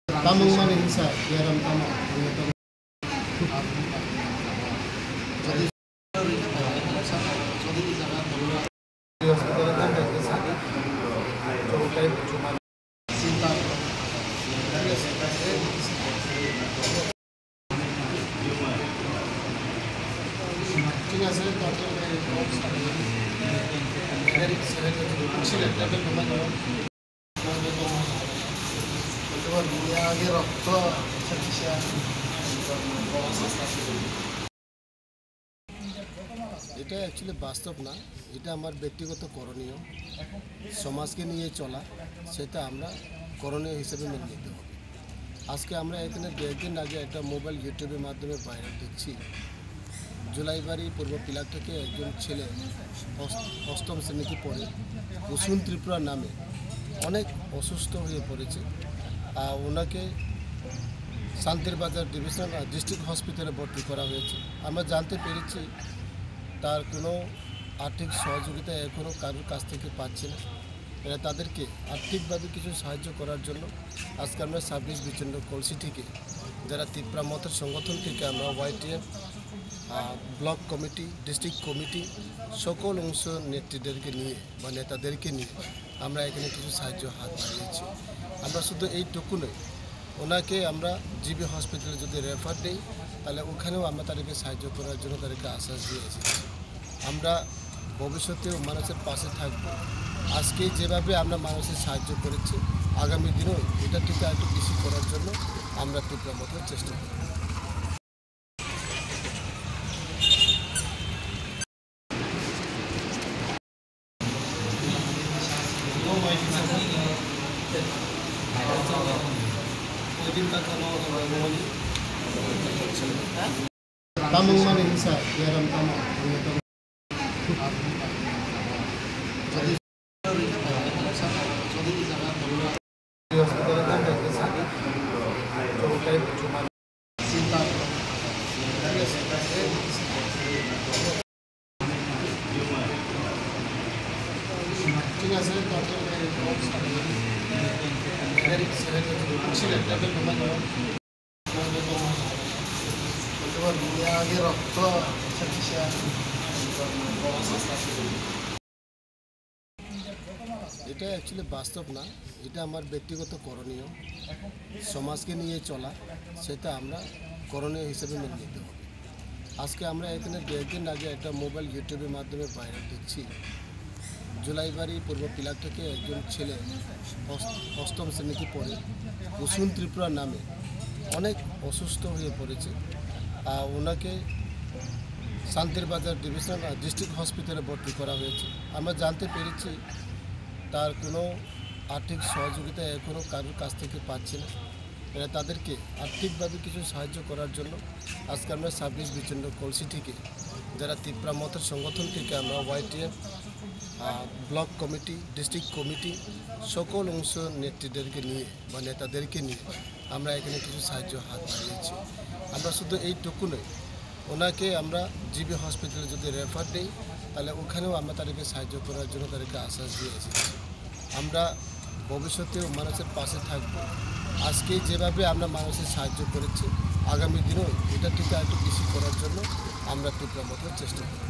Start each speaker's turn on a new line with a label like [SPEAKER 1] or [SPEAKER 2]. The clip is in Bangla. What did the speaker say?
[SPEAKER 1] Tamang maninsa, yaram tama. এটা অ্যাকচুয়ালি বাস্তব না, এটা আমার ব্যক্তিগত করণীয়। সমাজকে নিয়ে চলা, সেটা আমরা করণীয় হিসেবে মেনে নিতে হবে। আজকে আমরা এখানে 1.5 দিন আগে একটা মোবাইল ইউটিউবের মাধ্যমে ভাইরাল দেখছি, জুলাইবাড়ি পূর্ব পিলার থেকে একজন ছেলে 8ম শ্রেণীতে পড়ে কুসুম ত্রিপুরা নামে অনেক অসুস্থ হয়ে পড়েছে। ওনাকে শান্তির বাজার ডিভিশনাল ডিস্ট্রিক্ট হসপিটালে ভর্তি করা হয়েছে। আমরা জানতে পেরেছি তার কোনো আর্থিক সহযোগিতা এখনও কারোর কাছ থেকে পাচ্ছে না। তাদেরকে আর্থিকভাবে কিছু সাহায্য করার জন্য আজকে আমরা 26 বিচন্ড কলসি থেকে, যারা তিপ্রা মতের সংগঠন থেকে আমরা YTF block committee, district committee সকল অংশ নেতৃত্বদেরকে নিয়ে বা নেতাদেরকে নিয়ে আমরা এখানে কিছু সাহায্য হাত বাড়িয়েছি। আমরা শুধু এইটুকু নয়, ওনাকে আমরা জিবি হসপিটালে যদি রেফার দিই, তাহলে ওখানেও আমরা তাদেরকে সাহায্য করার জন্য তাদেরকে আশ্বাস দিয়ে এসেছি। আমরা ভবিষ্যতেও মানুষের পাশে থাকব। আজকে যেভাবে আমরা মানুষের সাহায্য করেছি, আগামী দিনেও এটা থেকে একটু বেশি করার জন্য আমরা তীব্র মতো চেষ্টা করব। Tamang maninsa, yaram tama. এটা অ্যাকচুয়ালি বাস্তব না, এটা আমার ব্যক্তিগত করণীয়। সমাজকে নিয়ে চলা, সেটা আমরা করণীয় হিসেবে মেনে নিতে হবে। আজকে আমরা এখানে 1.5 দিন আগে একটা মোবাইল ইউটিউবের মাধ্যমে ভাইরাল দেখছি, জুলাইবাড়ি পূর্ব পিলার থেকে একজন ছেলে 8ম শ্রেণীতে পড়ে কুসুম ত্রিপুরা নামে অনেক অসুস্থ হয়ে পড়েছে। ওনাকে শান্তির বাজার ডিভিশনাল ডিস্ট্রিক্ট হসপিটালে ভর্তি করা হয়েছে। আমরা জানতে পেরেছি তার কোনো আর্থিক সহযোগিতা এখনও কারোর কাছ থেকে পাচ্ছে না। তাদেরকে আর্থিকভাবে কিছু সাহায্য করার জন্য আজকে আমরা 26 বিচন্ড কলসি থেকে, যারা তিপ্রা মতের সংগঠন থেকে আমরা YTF block committee, district committee সকল অংশ নেতৃত্বদেরকে নিয়ে বা নেতাদেরকে নিয়ে আমরা এখানে কিছু সাহায্য হাত বাড়িয়েছি। আমরা শুধু এইটুকু নয়, ওনাকে আমরা জিবি হসপিটালে যদি রেফার দিই, তাহলে ওখানেও আমরা তাদেরকে সাহায্য করার জন্য তাদেরকে আশ্বাস দিয়ে এসেছি। আমরা ভবিষ্যতেও মানুষের পাশে থাকব। আজকে যেভাবে আমরা মানুষের সাহায্য করেছি, আগামী দিনেও এটা থেকে একটু বেশি করার জন্য আমরা তীব্র মতো চেষ্টা করব।